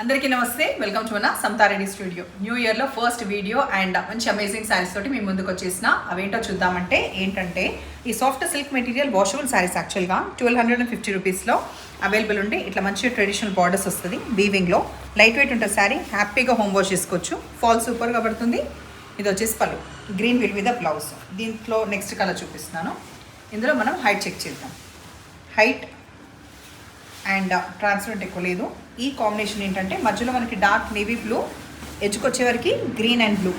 అందరికీ నమస్తే, welcome to మన సమతారెడ్డి స్టూడియో. న్యూ ఇయర్లో ఫస్ట్ వీడియో అండ్ మంచి అమేజింగ్ శారీస్ తోటి మీ ముందుకు వచ్చేసిన. అవేంటో చూద్దామంటే ఏంటంటే ఈ soft silk material washable saris యాక్చువల్గా 1250 రూపీస్లో అవైలబుల్ ఉండి ఇట్లా మంచిగా ట్రెడిషనల్ బార్డర్స్ వస్తుంది. వీవింగ్లో లైట్ వెయిట్ ఉంటుంది శారీ, హ్యాపీగా హోమ్ వాష్ చేసుకోవచ్చు. ఫాల్ సూపర్గా పడుతుంది. ఇది వచ్చేసి పళ్ళు, గ్రీన్ విల్ విత్ బ్లౌజ్. దీంట్లో నెక్స్ట్ కలర్ చూపిస్తున్నాను. ఇందులో మనం హైట్ చెక్ చేద్దాం. హైట్ అండ్ ట్రాన్స్పరెంట్ ఎక్కువ లేదు. ఈ కాంబినేషన్ ఏంటంటే మధ్యలో మనకి డార్క్ నేవీ బ్లూ, ఎడ్జ్కి వచ్చేవరకు green and blue,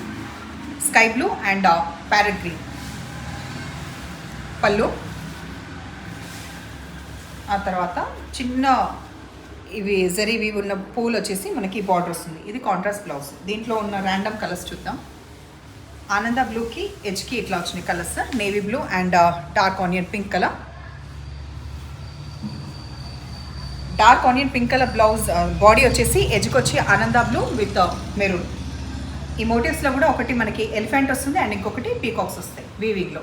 sky blue and parrot green. పళ్ళు, ఆ తర్వాత చిన్న ఇవి జరీవి ఉన్న పూలు వచ్చేసి మనకి బార్డర్ వస్తుంది. ఇది కాంట్రాస్ట్ బ్లౌజ్. దీంట్లో ఉన్న ర్యాండమ్ కలర్స్ చూద్దాం. ఆనంద బ్లూకి ఎడ్జ్కి ఇట్లా వచ్చినాయి colours, navy blue and dark onion pink colour. Dark onion pink colour blouse, body వచ్చేసి ఎడ్జ్కి వచ్చి ఆనంద బ్లూ విత్ మెరూన్. ఈ మోటివ్స్లో కూడా ఒకటి మనకి ఎలిఫెంట్ వస్తుంది అండ్ ఇంకొకటి పీకాక్స్ వస్తాయి వీవింగ్లో.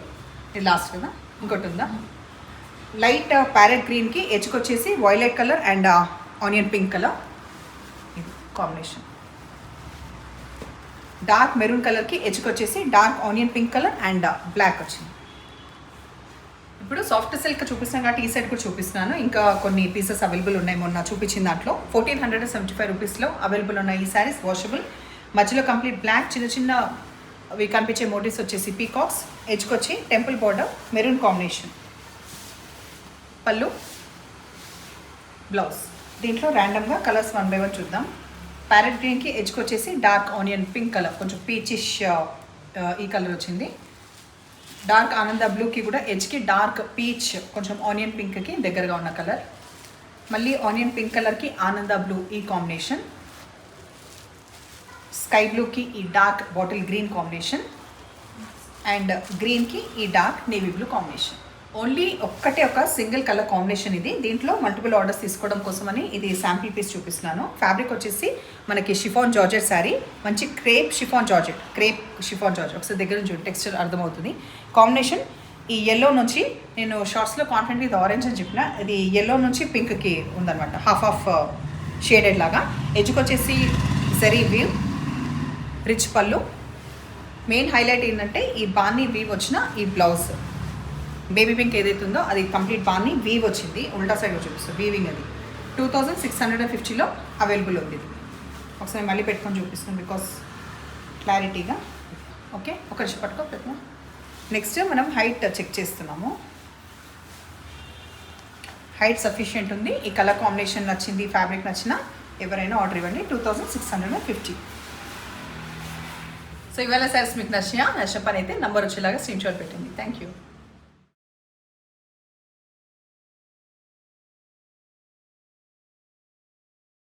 ఇది లాస్ట్ కదా, ఇంకోటి ఉందా. లైట్ ప్యారెట్ గ్రీన్కి ఎడ్జ్కి వచ్చేసి violet colour and onion pink colour. ఇది కాంబినేషన్. డార్క్ మెరూన్ కలర్కి ఎడ్జ్కి వచ్చేసి dark onion pink colour and black వచ్చింది. ఇప్పుడు సాఫ్ట్ సిల్క్ చూపిస్తున్నాను కాబట్టి ఈ సైడ్ కూడా చూపిస్తున్నాను. ఇంకా కొన్ని పీసెస్ అవైలబుల్ ఉన్నాయి. మొన్న చూపించిన దాంట్లో 1475 రూపీస్లో అవైలబుల్ ఉన్నాయి ఈ శారీస్. వాషబుల్, మధ్యలో కంప్లీట్ బ్లాక్, చిన్న చిన్న అవి కనిపించే మోటివ్స్ వచ్చేసి పీకాక్స్, ఎడ్జ్కి వచ్చి టెంపుల్ బార్డర్, మెరూన్ కాంబినేషన్. పళ్ళు, బ్లౌజ్. దీంట్లో ర్యాండమ్గా కలర్స్ 1 by 1 చూద్దాం. ప్యారెట్ గ్రీన్కి ఎడ్జ్కి వచ్చేసి డార్క్ ఆనియన్ పింక్ కలర్, కొంచెం పీచిష్ ఈ కలర్ వచ్చింది. డార్క్ ఆనంద బ్లూకి కూడా ఎడ్జ్కి డార్క్ పీచ్, కొంచెం ఆనియన్ పింక్కి దగ్గరగా ఉన్న కలర్. మళ్ళీ ఆనియన్ పింక్ కలర్కి ఆనంద బ్లూ ఈ కాంబినేషన్. స్కై బ్లూకి ఈ dark bottle green combination and గ్రీన్కి ఈ dark navy blue combination. Only ఒక సింగిల్ కలర్ కాంబినేషన్ ఇది. దీంట్లో మల్టిపుల్ ఆర్డర్స్ తీసుకోవడం కోసమని ఇది శాంపిల్ పీస్ చూపిస్తున్నాను. ఫ్యాబ్రిక్ వచ్చేసి మనకి షిఫాన్ జార్జెట్ శారీ, మంచి క్రేప్ షిఫాన్ జార్జెట్. ఒకసారి దగ్గర నుంచి టెక్స్చర్ అర్థమవుతుంది. కాంబినేషన్ ఈ ఎల్లో నుంచి, నేను షార్ట్స్లో కాన్ఫిడెంట్ ఇది ఆరెంజ్ అని చెప్పిన, ఇది ఎల్లో నుంచి పింక్కి ఉందన్నమాట, హాఫ్ షేడెడ్ లాగా. ఎడ్జ్కి వచ్చేసి జరీ వీవ్, రిచ్ పళ్ళు. మెయిన్ హైలైట్ ఏంటంటే ఈ బాన్నీ వీవ్ వచ్చిన ఈ బ్లౌజ్. బేబీ పింక్ ఏదైతే ఉందో అది కంప్లీట్ బాన్నీ వీవ్ వచ్చింది. ఉల్టా సైడ్లో చూపిస్తుంది వీవింగ్. అది 2650లో అవైలబుల్ ఉంది. ఒకసారి మళ్ళీ పెట్టుకొని చూపిస్తాను బికాస్ క్లారిటీగా. ఓకే, ఒక నిమిషం పట్టుకో. నెక్స్ట్ మనం హైట్ చెక్ చేస్తున్నాము. హైట్ సఫిషియెంట్ ఉంది. ఈ కలర్ కాంబినేషన్ నచ్చింది, ఫ్యాబ్రిక్ నచ్చిన ఎవరైనా ఆర్డర్ ఇవ్వండి. 2650. సో ఇవాళ సారీస్ మీకు నచ్చిన పని అయితే నంబర్ వచ్చేలాగా స్క్రీన్ షాట్ పెట్టండి. Thank you.